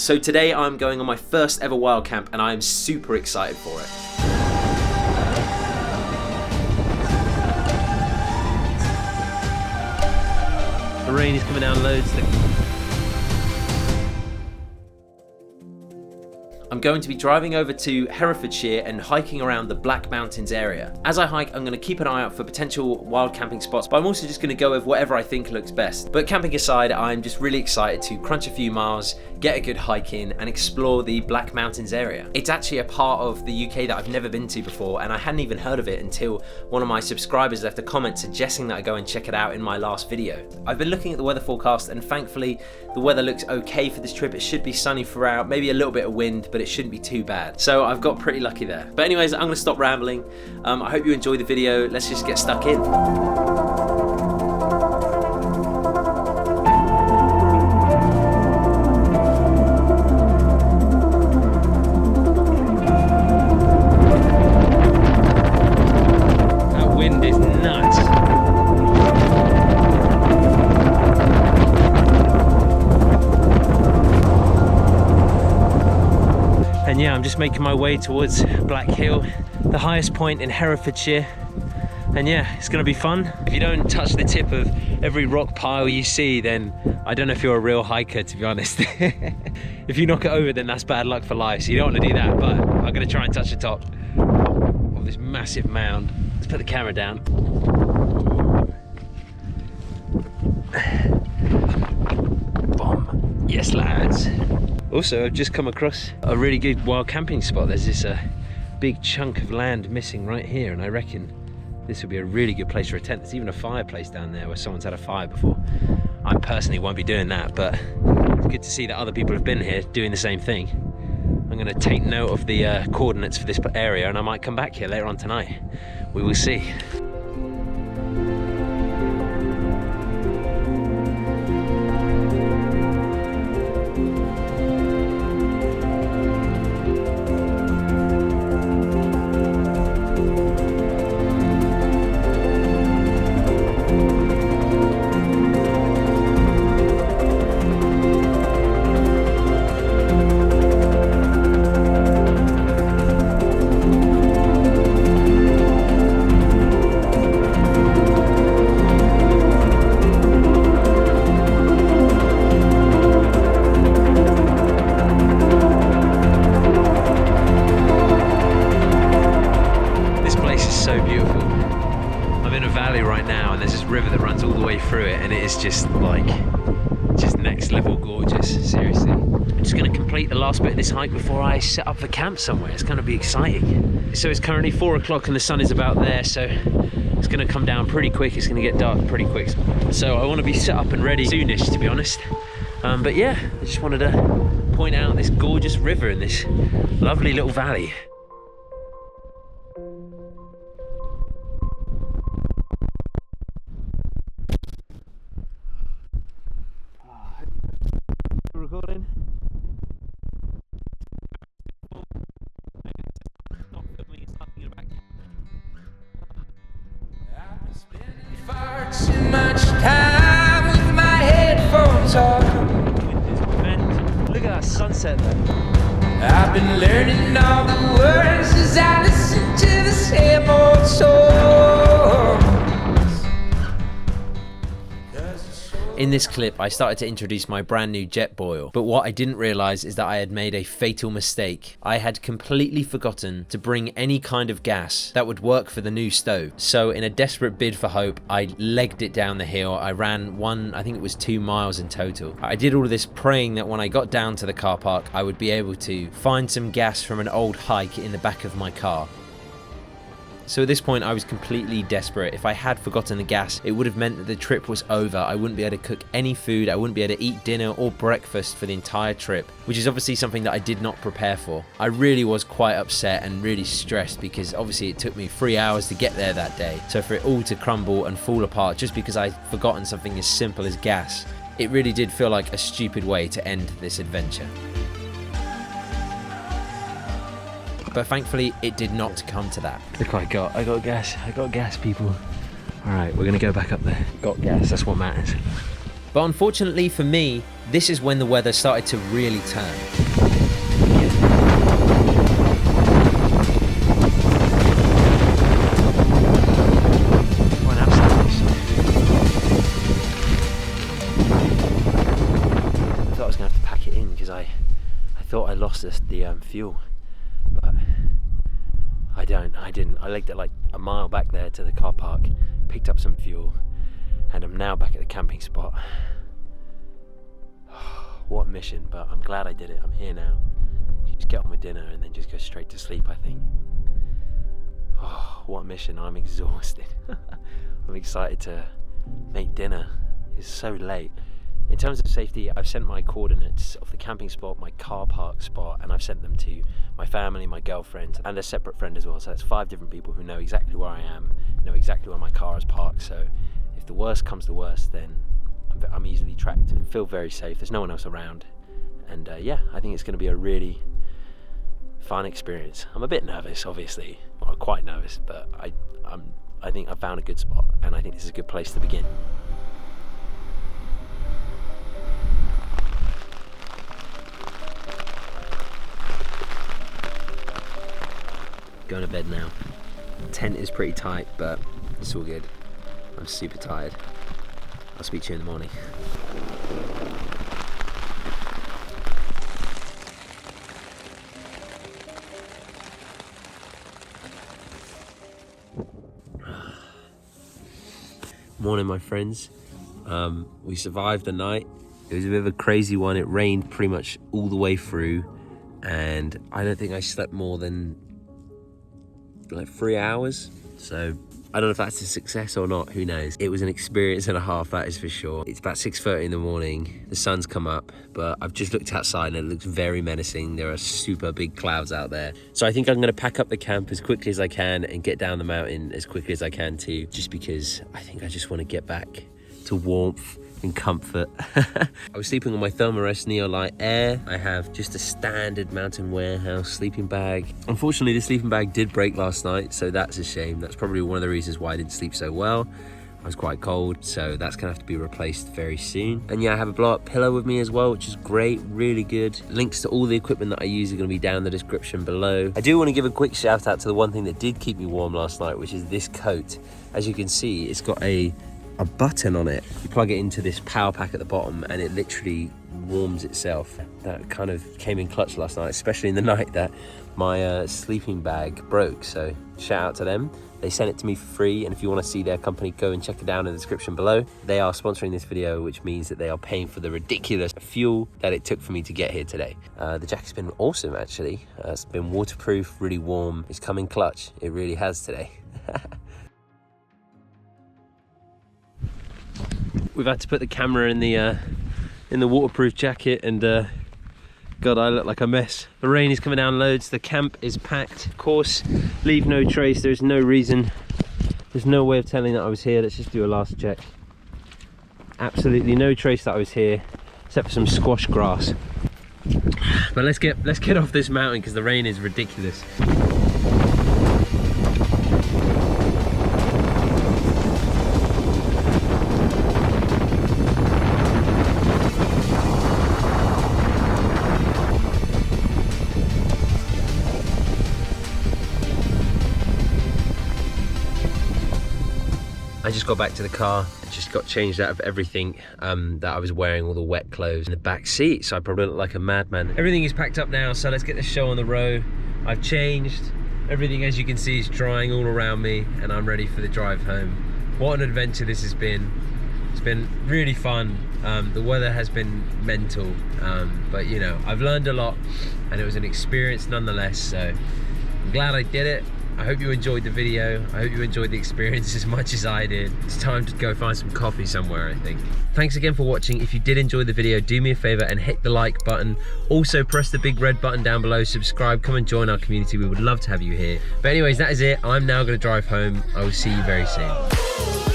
So today I'm going on my first ever wild camp and I am super excited for it. The rain is coming down loads. I'm going to be driving over to Herefordshire and hiking around the Black Mountains area. As I hike, I'm going to keep an eye out for potential wild camping spots, but I'm also just going to go with whatever I think looks best. But camping aside, I'm just really excited to crunch a few miles, get a good hike in, and explore the Black Mountains area. It's actually a part of the UK that I've never been to before, and I hadn't even heard of it until one of my subscribers left a comment suggesting that I go and check it out in my last video. I've been looking at the weather forecast, and thankfully the weather looks okay for this trip. It should be sunny throughout, maybe a little bit of wind, but it shouldn't be too bad. So I've got pretty lucky there. But anyways, I'm going to stop rambling. I hope you enjoy the video. Let's just get stuck in. That wind is nuts. And yeah, I'm just making my way towards Black Hill, the highest point in Herefordshire. And yeah, it's gonna be fun. If you don't touch the tip of every rock pile you see, then I don't know if you're a real hiker, to be honest. If you knock it over, then that's bad luck for life, so you don't want to do that. But I'm gonna try and touch the top of this massive mound. Let's put the camera down. Boom. Yes, lads. Also, I've just come across a really good wild camping spot. There's this big chunk of land missing right here, and I reckon this would be a really good place for a tent. There's even a fireplace down there where someone's had a fire before. I personally won't be doing that, but it's good to see that other people have been here doing the same thing. I'm going to take note of the coordinates for this area, and I might come back here later on tonight. We will see. Just next level gorgeous, seriously. I'm just going to complete the last bit of this hike before I set up for camp somewhere. It's going to be exciting. So it's currently 4 o'clock and the sun is about there, so it's going to come down pretty quick. It's going to get dark pretty quick, so I want to be set up and ready soonish, to be honest. But yeah, I just wanted to point out this gorgeous river in this lovely little valley. Recording. I've been spending far too much time with my headphones on. Look at that sunset there. I've been learning all the words as I listen to the same old songs. In this clip, I started to introduce my brand new jet boil, but what I didn't realise is that I had made a fatal mistake. I had completely forgotten to bring any kind of gas that would work for the new stove. So in a desperate bid for hope, I legged it down the hill. I ran I think it was 2 miles in total. I did all of this praying that when I got down to the car park, I would be able to find some gas from an old hike in the back of my car. So at this point I was completely desperate. If I had forgotten the gas, it would have meant that the trip was over. I wouldn't be able to cook any food, I wouldn't be able to eat dinner or breakfast for the entire trip, which is obviously something that I did not prepare for. I really was quite upset and really stressed because obviously it took me 3 hours to get there that day. So for it all to crumble and fall apart just because I'd forgotten something as simple as gas, it really did feel like a stupid way to end this adventure. But thankfully it did not come to that. Look what I got gas, people. All right, we're gonna go back up there. Got gas, that's what matters. But unfortunately for me, this is when the weather started to really turn. I thought I lost the fuel, but I didn't. I legged it like a mile back there to the car park, picked up some fuel, and I'm now back at the camping spot. What a mission, but I'm glad I did it. I'm here now. Just get on with dinner and then just go straight to sleep, I think. Oh, what a mission. I'm exhausted. I'm excited to make dinner. It's so late. In terms of safety, I've sent my coordinates of the camping spot, my car park spot, and I've sent them to my family, my girlfriend, and a separate friend as well. So that's 5 different people who know exactly where I am, know exactly where my car is parked. So if the worst comes to worst, then I'm easily tracked. I feel very safe. There's no one else around. And yeah, I think it's going to be a really fun experience. I'm a bit nervous, obviously. Well, quite nervous, but I think I found a good spot, and I think this is a good place to begin. Going to bed now. Tent is pretty tight, but it's all good. I'm super tired. I'll speak to you in the morning. Morning, my friends. We survived the night. It was a bit of a crazy one. It rained pretty much all the way through, and I don't think I slept more than like 3 hours. So I don't know if that's a success or not, who knows. It was an experience and a half, that is for sure. It's about 6:30 in the morning. The sun's come up, but I've just looked outside and it looks very menacing. There are super big clouds out there. So I think I'm gonna pack up the camp as quickly as I can and get down the mountain as quickly as I can too, just because I think I just wanna get back to warmth and comfort. I was sleeping on my Thermarest Neolite Air. I have just a standard Mountain Warehouse sleeping bag. Unfortunately, the sleeping bag did break last night, so that's a shame. That's probably one of the reasons why I didn't sleep so well. I was quite cold, so that's gonna have to be replaced very soon. And yeah, I have a blow-up pillow with me as well, which is great, really good. Links to all the equipment that I use are gonna be down in the description below. I do wanna give a quick shout out to the one thing that did keep me warm last night, which is this coat. As you can see, it's got a button on it. You plug it into this power pack at the bottom and it literally warms itself. That kind of came in clutch last night, especially in the night that my sleeping bag broke. So shout out to them. They sent it to me for free, and if you want to see their company, go and check it down in the description below. They are sponsoring this video, which means that they are paying for the ridiculous fuel that it took for me to get here today. The jacket's been awesome, actually. It's been waterproof, really warm. It's come in clutch. It really has today. We've had to put the camera in the waterproof jacket, and God, I look like a mess. The rain is coming down loads. The camp is packed. Of course, leave no trace. There's no reason. There's no way of telling that I was here. Let's just do a last check. Absolutely no trace that I was here, except for some squash grass. But let's get off this mountain because the rain is ridiculous. I just got back to the car, just got changed out of everything that I was wearing, all the wet clothes in the back seat, so I probably look like a madman. Everything is packed up now, so let's get the show on the road. I've changed. Everything, as you can see, is drying all around me, and I'm ready for the drive home. What an adventure this has been. It's been really fun. The weather has been mental, but you know, I've learned a lot, and it was an experience nonetheless, so I'm glad I did it. I hope you enjoyed the video. I hope you enjoyed the experience as much as I did. It's time to go find some coffee somewhere, I think. Thanks again for watching. If you did enjoy the video, do me a favor and hit the like button. Also press the big red button down below, subscribe, come and join our community. We would love to have you here. But anyways, that is it. I'm now gonna drive home. I will see you very soon.